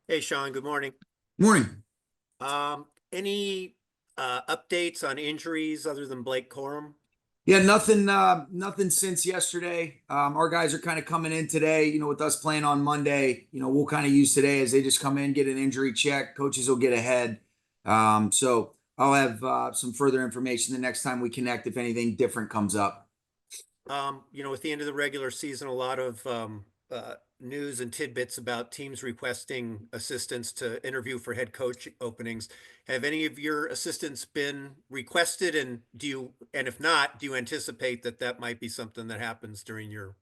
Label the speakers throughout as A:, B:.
A: Hey, Sean, good morning.
B: Morning.
A: Any updates on injuries other than Blake Corum?
B: Yeah, nothing since yesterday. Our guys are kind of coming in today, with us playing on Monday. We'll kind of use today as they just come in, get an injury check. Coaches will get ahead. So I'll have some further information the next time we connect if anything different comes up.
A: With the end of the regular season, a lot of news and tidbits about teams requesting assistants to interview for head coach openings. Have any of your assistants been requested, and if not, do you anticipate that that might be something that happens during your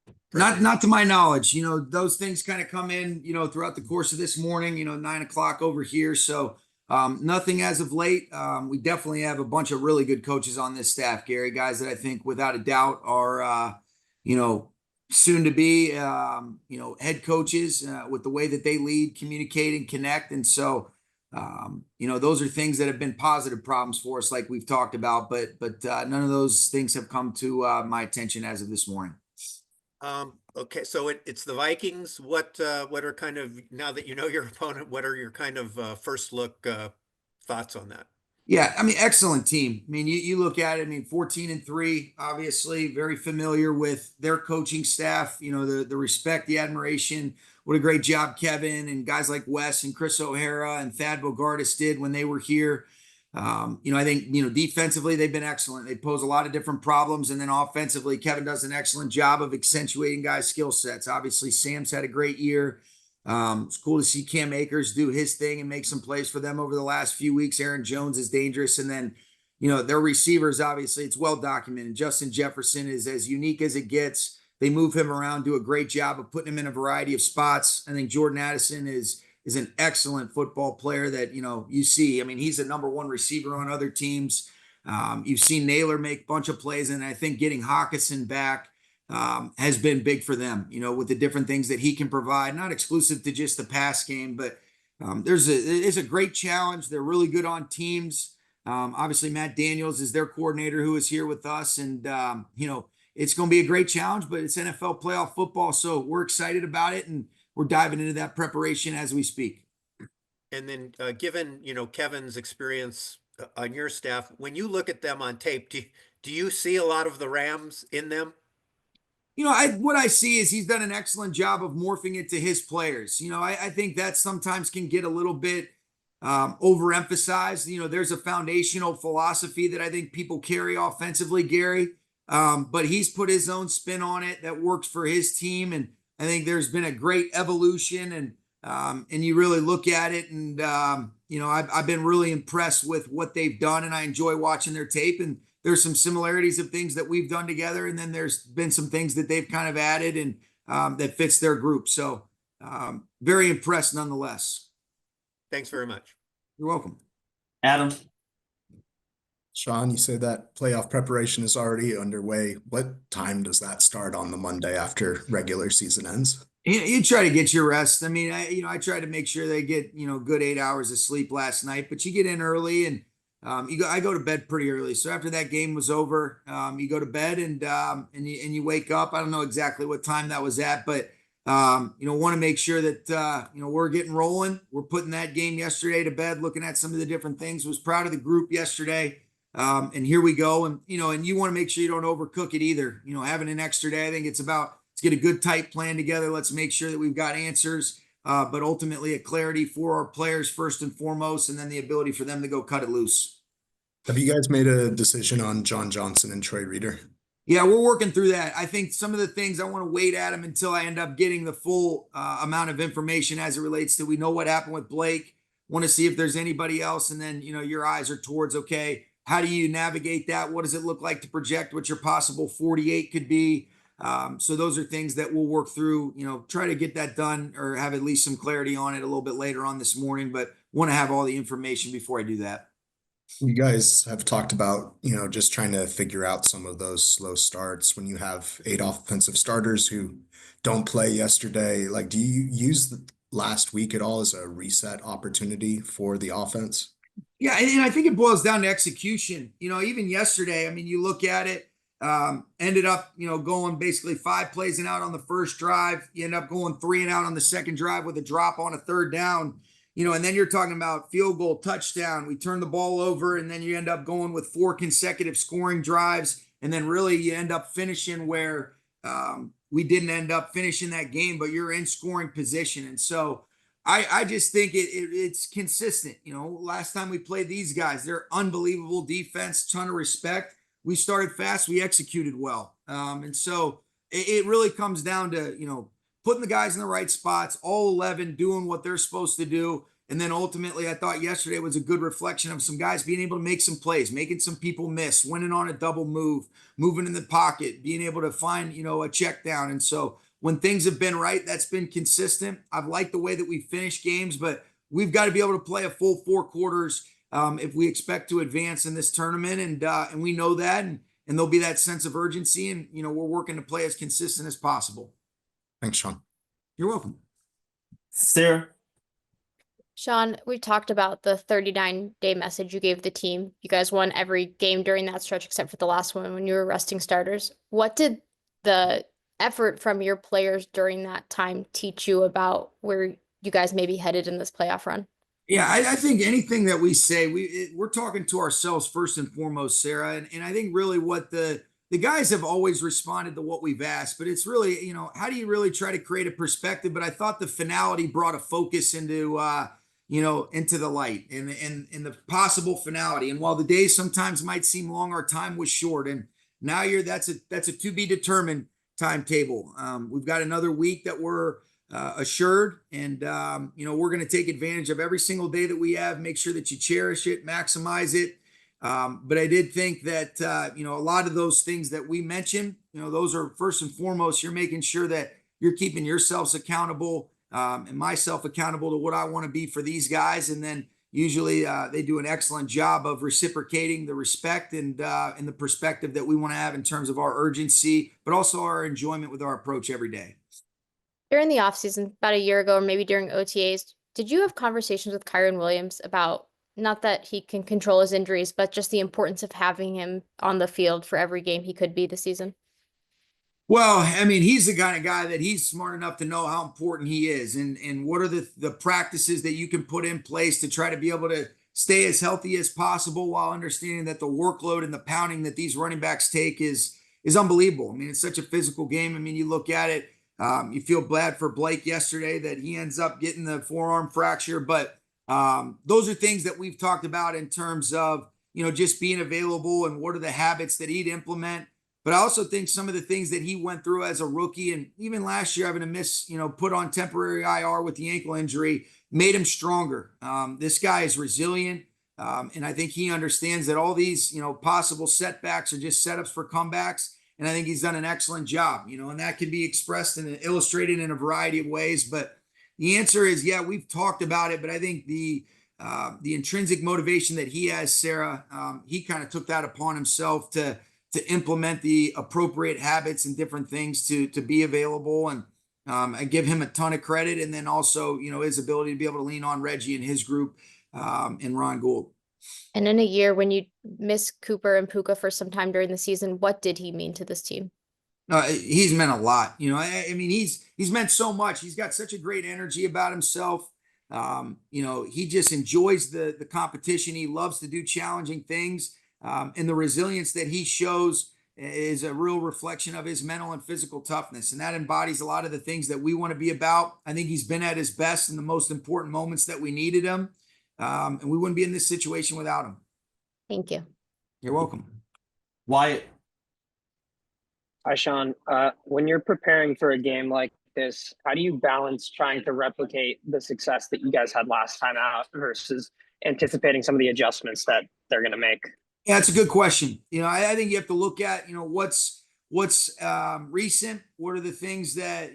B: Not
A: preparation?
B: not to my knowledge. Those things kind of come in, throughout the course of this morning, 9 o'clock over here. So nothing as of late. We definitely have a bunch of really good coaches on this staff, Gary, guys that I think without a doubt are you know, soon to be head coaches with the way that they lead, communicate, and connect. And so those are things that have been positive problems for us, like we've talked about, but none of those things have come to my attention as of this morning.
A: Okay, so it's the Vikings. What are kind of, now that you know your opponent, what are your kind of first look thoughts on that?
B: Yeah, I mean, excellent team. I mean, you look at it, I mean, 14-3, obviously, very familiar with their coaching staff, the respect, the admiration. What a great job Kevin and guys like Wes and Chris O'Hara and Thad Bogardus did when they were here. I think, defensively, they've been excellent. They pose a lot of different problems. And then offensively, Kevin does an excellent job of accentuating guys' skill sets. Obviously, Sam's had a great year. It's cool to see Cam Akers do his thing and make some plays for them over the last few weeks. Aaron Jones is dangerous. And then, their receivers, obviously, it's well documented. Justin Jefferson is as unique as it gets. They move him around, do a great job of putting him in a variety of spots. I think Jordan Addison is an excellent football player that, you see. I mean, he's a number one receiver on other teams. You've seen Naylor make a bunch of plays, and I think getting Hawkinson back has been big for them, with the different things that he can provide, not exclusive to just the pass game, but it's a great challenge. They're really good on teams. Obviously, Matt Daniels is their coordinator who is here with us, and it's going to be a great challenge, but it's NFL playoff football, so we're excited about it, and we're diving into that preparation as we speak.
A: And then given, Kevin's experience on your staff, when you look at them on tape, do you see a lot of the Rams in them?
B: What I see is he's done an excellent job of morphing it to his players. I think that sometimes can get a little bit overemphasized. There's a foundational philosophy that I think people carry offensively, Gary, but he's put his own spin on it that works for his team, and I think there's been a great evolution, and you really look at it, and I've been really impressed with what they've done, and I enjoy watching their tape, and there's some similarities of things that we've done together, and then there's been some things that they've kind of added and that fits their group. So very impressed nonetheless.
A: Thanks very much.
B: You're welcome.
C: Adam.
D: Sean, you say that playoff preparation is already underway. What time does that start on the Monday after regular season ends?
B: You try to get your rest. I mean, I try to make sure they get, good 8 hours of sleep last night, but you get in early, and I go to bed pretty early. So after that game was over, you go to bed, and you wake up. I don't know exactly what time that was at, but want to make sure that we're getting rolling. We're putting that game yesterday to bed, looking at some of the different things. Was proud of the group yesterday, and here we go. And and you want to make sure you don't overcook it either. Having an extra day, I think it's about, let's get a good tight plan together. Let's make sure that we've got answers. But ultimately a clarity for our players first and foremost, and then the ability for them to go cut it loose.
D: Have you guys made a decision on John Johnson and Troy Reeder?
B: Yeah, we're working through that. I think some of the things I want to wait at them until I end up getting the full amount of information as it relates to, we know what happened with Blake, want to see if there's anybody else. And then, your eyes are towards, okay, how do you navigate that? What does it look like to project what your possible 48 could be? So those are things that we'll work through, try to get that done or have at least some clarity on it a little bit later on this morning, but want to have all the information before I do that.
D: You guys have talked about, just trying to figure out some of those slow starts when you have 8 offensive starters who don't play yesterday. Like, do you use the last week at all as a reset opportunity for the offense?
B: Yeah, and I think it boils down to execution. Even yesterday, I mean, you look at it, Ended up, going basically 5 plays and out on the first drive. You end up going 3 and out on the second drive with a drop on a third down. And then you're talking about field goal, touchdown. We turn the ball over, and then you end up going with 4 consecutive scoring drives. And then really you end up finishing where we didn't end up finishing that game, but you're in scoring position. And so I just think it's consistent. Last time we played these guys, they're unbelievable defense, ton of respect. We started fast, we executed well. And so it really comes down to, putting the guys in the right spots, all 11 doing what they're supposed to do. And then ultimately, I thought yesterday was a good reflection of some guys being able to make some plays, making some people miss, winning on a double move, moving in the pocket, being able to find, a check down. And so when things have been right, that's been consistent. I've liked the way that we finish games, but we've got to be able to play a full 4 quarters if we expect to advance in this tournament. And we know that, and there'll be that sense of urgency. And, we're working to play as consistent as possible.
D: Thanks, Sean.
B: You're welcome.
C: Sarah.
E: Sean, we talked about the 39-day message you gave the team. You guys won every game during that stretch except for the last one when you were resting starters. What did the effort from your players during that time teach you about where you guys may be headed in this playoff run?
B: Yeah, I think anything that we say, we're talking to ourselves first and foremost, Sarah. And I think really what the guys have always responded to what we've asked, but it's really, how do you really try to create a perspective? But I thought the finality brought a focus into, into the light and the possible finality. And while the days sometimes might seem long, our time was short. And now that's a to be determined timetable. We've got another week that we're assured, and we're going to take advantage of every single day that we have. Make sure that you cherish it, maximize it. But I did think that a lot of those things that we mentioned, those are first and foremost. You're making sure that you're keeping yourselves accountable and myself accountable to what I want to be for these guys, and then usually they do an excellent job of reciprocating the respect and the perspective that we want to have in terms of our urgency, but also our enjoyment with our approach every day.
E: During the offseason, about a year ago, or maybe during OTAs, did you have conversations with Kyren Williams about not that he can control his injuries, but just the importance of having him on the field for every game he could be this season?
B: Well, I mean, he's the kind of guy that he's smart enough to know how important he is, and what are the practices that you can put in place to try to be able to stay as healthy as possible while understanding that the workload and the pounding that these running backs take is unbelievable. I mean, it's such a physical game. I mean, you look at it, you feel bad for Blake yesterday that he ends up getting the forearm fracture, but those are things that we've talked about in terms of, just being available and what are the habits that he'd implement. But I also think some of the things that he went through as a rookie, and even last year having to miss, put on temporary IR with the ankle injury, made him stronger. This guy is resilient. And I think he understands that all these, possible setbacks are just setups for comebacks. And I think he's done an excellent job, and that can be expressed and illustrated in a variety of ways. But the answer is, yeah, we've talked about it, but I think the intrinsic motivation that he has, Sarah, he kind of took that upon himself to implement the appropriate habits and different things to be available. And I give him a ton of credit. And then also, his ability to be able to lean on Reggie and his group and Ron Gould.
E: And in a year when you miss Cooper and Puka for some time during the season, what did he mean to this team?
B: He's meant a lot. I mean, he's meant so much. He's got such a great energy about himself. He just enjoys the competition. He loves to do challenging things. And the resilience that he shows is a real reflection of his mental and physical toughness. And that embodies a lot of the things that we want to be about. I think he's been at his best in the most important moments that we needed him. And we wouldn't be in this situation without him.
E: Thank you.
B: You're welcome.
C: Wyatt.
F: Hi, Sean. When you're preparing for a game like this, how do you balance trying to replicate the success that you guys had last time out versus anticipating some of the adjustments that they're going to make?
B: Yeah, it's a good question. I think you have to look at, what's recent. What are the things that,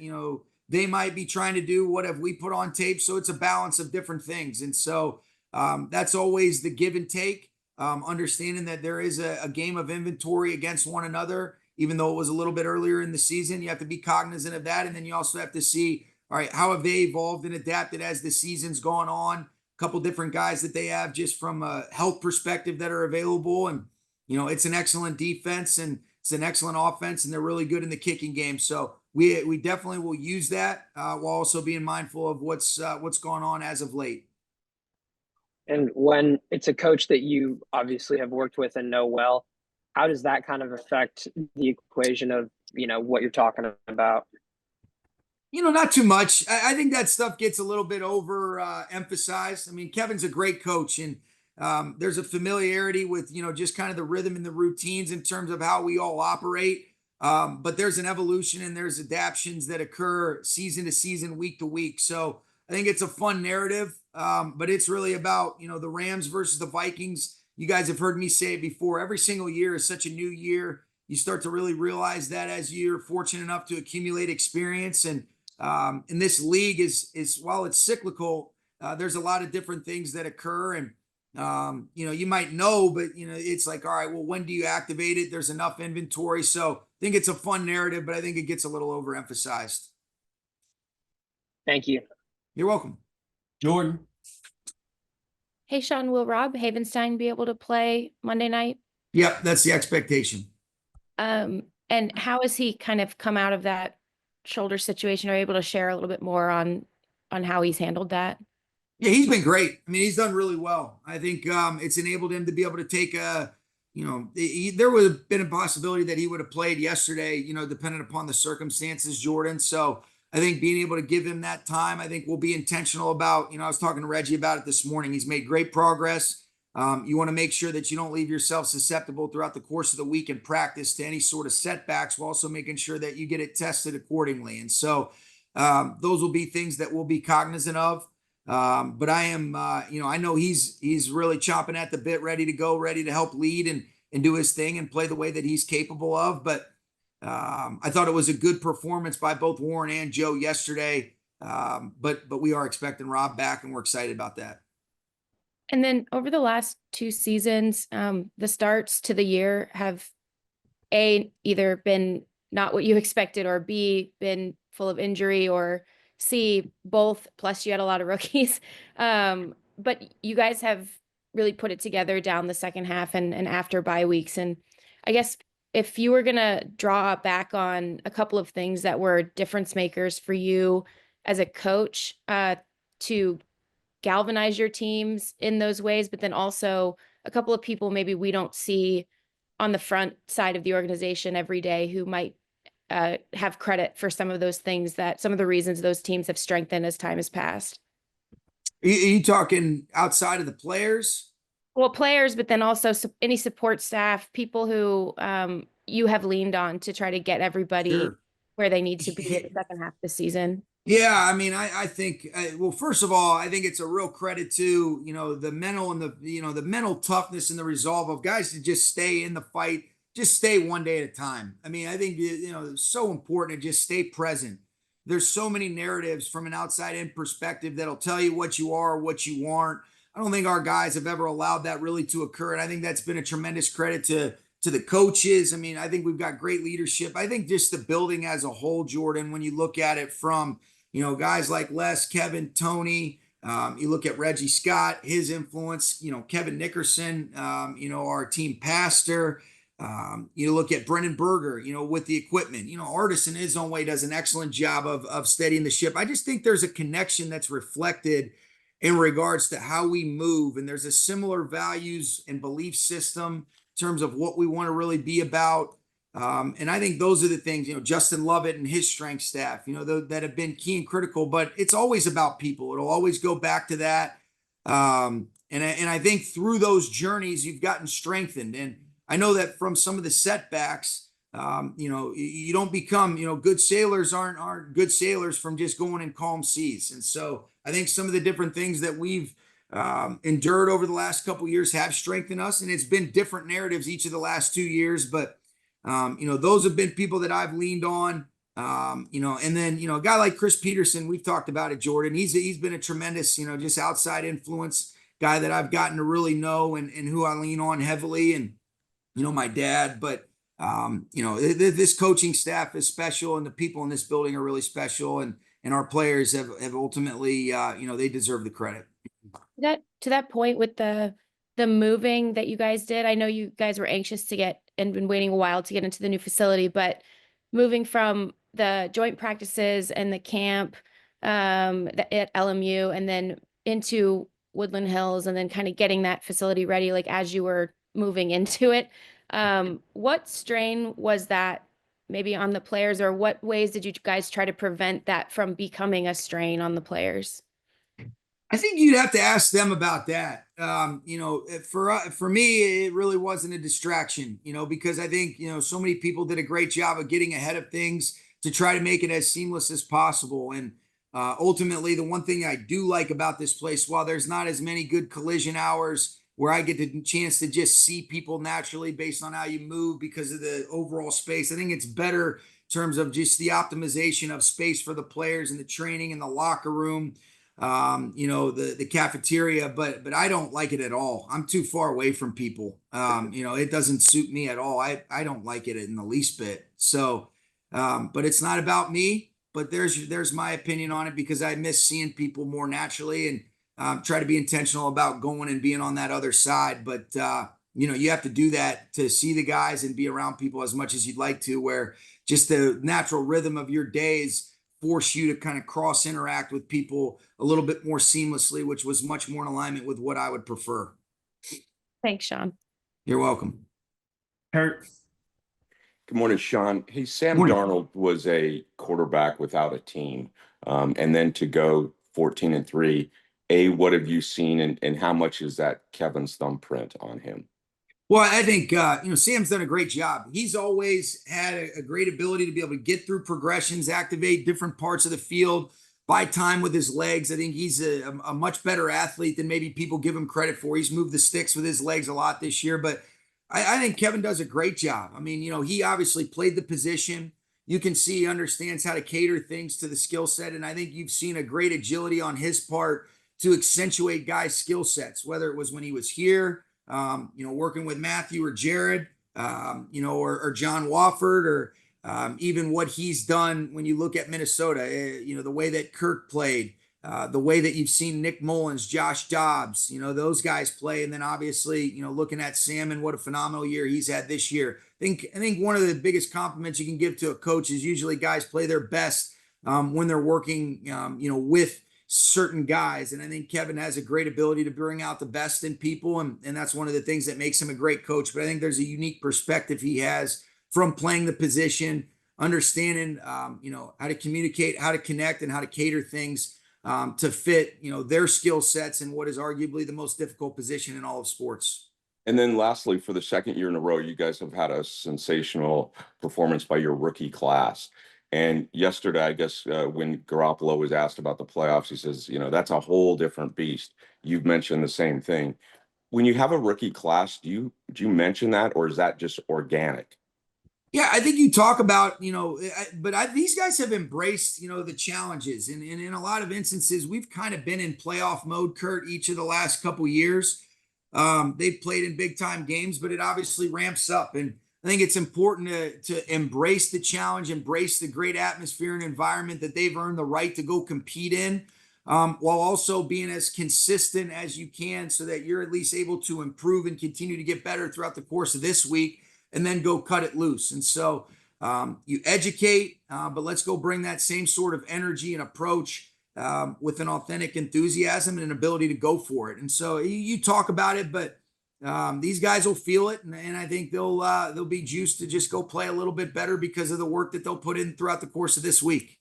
B: they might be trying to do? What have we put on tape? So it's a balance of different things. And so that's always the give and take, understanding that there is a game of inventory against one another, even though it was a little bit earlier in the season. You have to be cognizant of that. And then you also have to see, all right, how have they evolved and adapted as the season's gone on? Couple different guys that they have just from a health perspective that are available. And, it's an excellent defense and It's an excellent offense, and they're really good in the kicking game. So we definitely will use that while also being mindful of what's gone on as of late.
F: And when it's a coach that you obviously have worked with and know well, how does that kind of affect the equation of, what you're talking about?
B: Not too much. I think that stuff gets a little bit over emphasized. I mean, Kevin's a great coach, and there's a familiarity with, just kind of the rhythm and the routines in terms of how we all operate. But there's an evolution and there's adaptions that occur season to season, week to week. So I think it's a fun narrative, but it's really about, the Rams versus the Vikings. You guys have heard me say it before. Every single year is such a new year. You start to really realize that as you're fortunate enough to accumulate experience. And this league is while it's cyclical, there's a lot of different things that occur. And, you might know, but, it's like, all right, well, when do you activate it? There's enough inventory. So I think it's a fun narrative, but I think it gets a little overemphasized.
F: Thank you.
B: You're welcome.
C: Jordan.
E: Hey, Sean, will Rob Havenstein be able to play Monday night?
B: Yep, that's the expectation.
E: And how has he kind of come out of that shoulder situation? Are you able to share a little bit more on how he's handled that?
B: Yeah, he's been great. I mean, he's done really well. I think it's enabled him to be able to take there would have been a possibility that he would have played yesterday, depending upon the circumstances, Jordan. So I think being able to give him that time, I think we'll be intentional about, I was talking to Reggie about it this morning. He's made great progress. You want to make sure that you don't leave yourself susceptible throughout the course of the week in practice to any sort of setbacks, while also making sure that you get it tested accordingly. And so those will be things that we'll be cognizant of. But I am, I know he's really chomping at the bit, ready to go, ready to help lead and do his thing and play the way that he's capable of. But I thought it was a good performance by both Warren and Joe yesterday. But we are expecting Rob back, and we're excited about that.
E: And then over the last 2 seasons, the starts to the year have either been not what you expected, or B, been full of injury, or C, both, plus you had a lot of rookies. But you guys have really put it together down the second half and after bye weeks. And I guess if you were going to draw back on a couple of things that were difference makers for you as a coach to galvanize your teams in those ways, but then also a couple of people maybe we don't see on the front side of the organization every day who might have credit for some of those things, that some of the reasons those teams have strengthened as time has passed.
B: Are you talking outside of the players?
E: Well, players, but then also any support staff, people who you have leaned on to try to get everybody
B: Sure.
E: where they need to be in the second half of the season.
B: Yeah, I mean, I think, well, first of all, I think it's a real credit to, the mental and the mental toughness and the resolve of guys to just stay in the fight, just stay one day at a time. I mean, I think, it's so important to just stay present. There's so many narratives from an outside in perspective that'll tell you what you are, what you aren't. I don't think our guys have ever allowed that really to occur. And I think that's been a tremendous credit to the coaches. I mean, I think we've got great leadership. I think just the building as a whole, Jordan, when you look at it from, guys like Les, Kevin, Tony, you look at Reggie Scott, his influence, Kevin Nickerson, our team pastor, you look at Brennan Berger, with the equipment, Artis in his own way does an excellent job of steadying the ship. I just think there's a connection that's reflected in regards to how we move. And there's a similar values and belief system in terms of what we want to really be about. And I think those are the things, Justin Lovett and his strength staff, that have been key and critical, but it's always about people. It'll always go back to that. And I think through those journeys, you've gotten strengthened. And I know that from some of the setbacks, you don't become, good sailors aren't good sailors from just going in calm seas. And so I think some of the different things that we've endured over the last couple of years have strengthened us. And it's been different narratives each of the last 2 years, but those have been people that I've leaned on, and then, a guy like Chris Peterson, we've talked about it, Jordan, he's been a tremendous, just outside influence guy that I've gotten to really know and who I lean on heavily, and, my dad, but, this coaching staff is special, and the people in this building are really special, and our players have ultimately, they deserve the credit.
E: To that point with the the moving that you guys did. I know you guys were anxious to get and been waiting a while to get into the new facility, but moving from the joint practices and the camp at LMU and then into Woodland Hills and then kind of getting that facility ready, like as you were moving into it. What strain was that maybe on the players, or what ways did you guys try to prevent that from becoming a strain on the players?
B: I think you'd have to ask them about that. For me, it really wasn't a distraction, because I think, so many people did a great job of getting ahead of things to try to make it as seamless as possible. And ultimately, the one thing I do like about this place, while there's not as many good collision hours where I get the chance to just see people naturally based on how you move because of the overall space, I think it's better in terms of just the optimization of space for the players and the training and the locker room, the cafeteria, but I don't like it at all. I'm too far away from people. It doesn't suit me at all. I don't like it in the least bit. So, but it's not about me, but there's my opinion on it, because I miss seeing people more naturally, and try to be intentional about going and being on that other side. But, you have to do that to see the guys and be around people as much as you'd like to, where just the natural rhythm of your days force you to kind of cross interact with people a little bit more seamlessly, which was much more in alignment with what I would prefer.
E: Thanks, Sean.
B: You're welcome.
C: Kurt.
G: Good morning, Sean. Hey, Sam
B: Morning.
G: Darnold was a quarterback without a team. And then to go 14-3, what have you seen, and how much is that Kevin's thumbprint on him?
B: Well, I think, Sam's done a great job. He's always had a great ability to be able to get through progressions, activate different parts of the field, buy time with his legs. I think he's a much better athlete than maybe people give him credit for. He's moved the sticks with his legs a lot this year, but I think Kevin does a great job. I mean, he obviously played the position. You can see he understands how to cater things to the skill set. And I think you've seen a great agility on his part to accentuate guys' skill sets, whether it was when he was here, working with Matthew or Jared, or John Wofford, or even what he's done when you look at Minnesota, the way that Kirk played, the way that you've seen Nick Mullins, Josh Dobbs, those guys play. And then obviously, looking at Sam and what a phenomenal year he's had this year. I think one of the biggest compliments you can give to a coach is usually guys play their best when they're working, with certain guys. And I think Kevin has a great ability to bring out the best in people. And that's one of the things that makes him a great coach. But I think there's a unique perspective he has from playing the position, understanding, how to communicate, how to connect, and how to cater things to fit, their skill sets in what is arguably the most difficult position in all of sports.
G: And then lastly, for the second year in a row, you guys have had a sensational performance by your rookie class. And yesterday, I guess, when Garoppolo was asked about the playoffs, he says, that's a whole different beast. You've mentioned the same thing. When you have a rookie class, do you mention that, or is that just organic?
B: Yeah, I think you talk about, these guys have embraced, the challenges. And in a lot of instances, we've kind of been in playoff mode, Kurt, each of the last couple years. They've played in big time games, but it obviously ramps up. And I think it's important to embrace the challenge, embrace the great atmosphere and environment that they've earned the right to go compete in, while also being as consistent as you can so that you're at least able to improve and continue to get better throughout the course of this week and then go cut it loose. And so you educate, but let's go bring that same sort of energy and approach with an authentic enthusiasm and an ability to go for it. And so you talk about it, but these guys will feel it, and I think they'll be juiced to just go play a little bit better because of the work that they'll put in throughout the course of this week.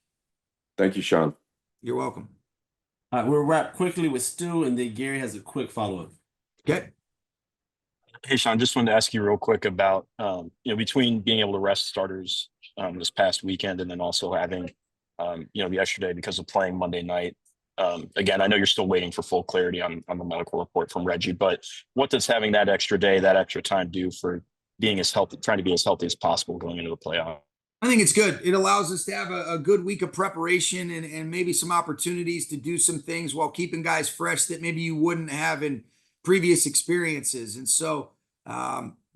G: Thank you, Sean.
B: You're welcome.
C: All right, we'll wrap quickly with Stu, and then Gary has a quick follow-up.
B: Okay.
H: Hey, Sean, just wanted to ask you real quick about, between being able to rest starters this past weekend and then also having, the extra day because of playing Monday night. Again, I know you're still waiting for full clarity on the medical report from Reggie, but what does having that extra day, that extra time do for being as healthy, trying to be as healthy as possible going into the playoff?
B: I think it's good. It allows us to have a good week of preparation and maybe some opportunities to do some things while keeping guys fresh that maybe you wouldn't have in previous experiences. And so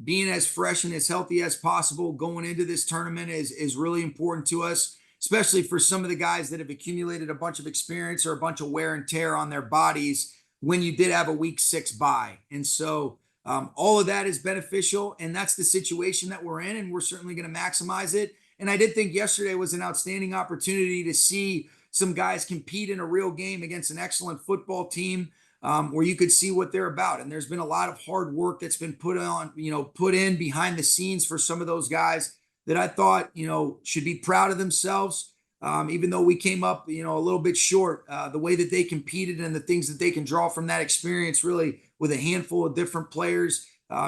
B: being as fresh and as healthy as possible going into this tournament is really important to us, especially for some of the guys that have accumulated a bunch of experience or a bunch of wear and tear on their bodies when you did have a week 6 bye. And so all of that is beneficial, and that's the situation that we're in, and we're certainly going to maximize it. And I did think yesterday was an outstanding opportunity to see some guys compete in a real game against an excellent football team, where you could see what they're about. And there's been a lot of hard work that's been put in behind the scenes for some of those guys that I thought, should be proud of themselves. Even though we came up, a little bit short, the way that they competed and the things that they can draw from that experience, really with a handful of different players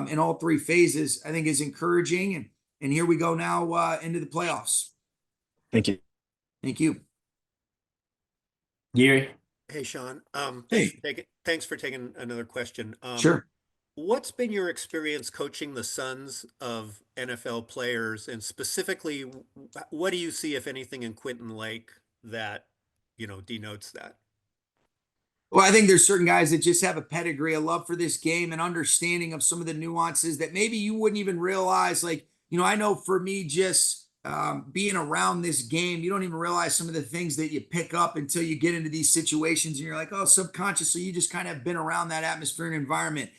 B: in all 3 phases, I think is encouraging. And here we go now into the playoffs.
H: Thank you.
B: Thank you.
C: Gary.
A: Hey, Sean.
B: Hey.
A: Thanks for taking another question.
B: Sure.
A: What's been your experience coaching the sons of NFL players, and specifically, what do you see, if anything, in Quentin Lake that, denotes that?
B: Well, I think there's certain guys that just have a pedigree, a love for this game, and understanding of some of the nuances that maybe you wouldn't even realize. Like, I know for me, just being around this game, you don't even realize some of the things that you pick up until you get into these situations, and you're like, oh, subconsciously, you just kind of been around that atmosphere and environment.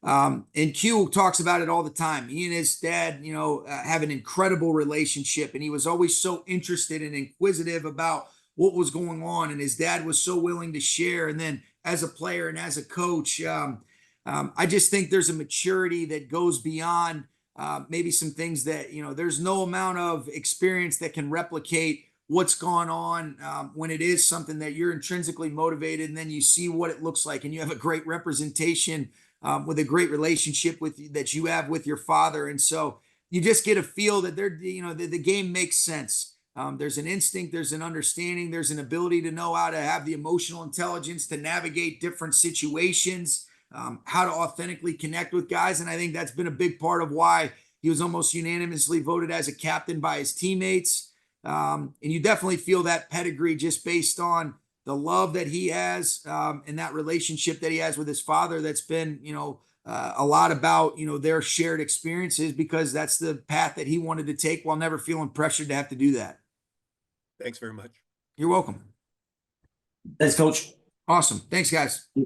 B: And Q talks about it all the time. He and his dad, have an incredible relationship, and he was always so interested and inquisitive about what was going on. And his dad was so willing to share. And then as a player and as a coach, I just think there's a maturity that goes beyond maybe some things that, there's no amount of experience that can replicate what's gone on when it is something that you're intrinsically motivated, and then you see what it looks like, and you have a great representation with a great relationship that you have with your father. And so you just get a feel that the game makes sense. There's an instinct, there's an understanding, there's an ability to know how to have the emotional intelligence to navigate different situations, how to authentically connect with guys. And I think that's been a big part of why he was almost unanimously voted as a captain by his teammates. And you definitely feel that pedigree just based on the love that he has and that relationship that he has with his father. That's been, a lot about, their shared experiences, because that's the path that he wanted to take while never feeling pressured to have to do that.
A: Thanks very much.
B: You're welcome.
C: Thanks, Coach.
B: Awesome. Thanks, guys.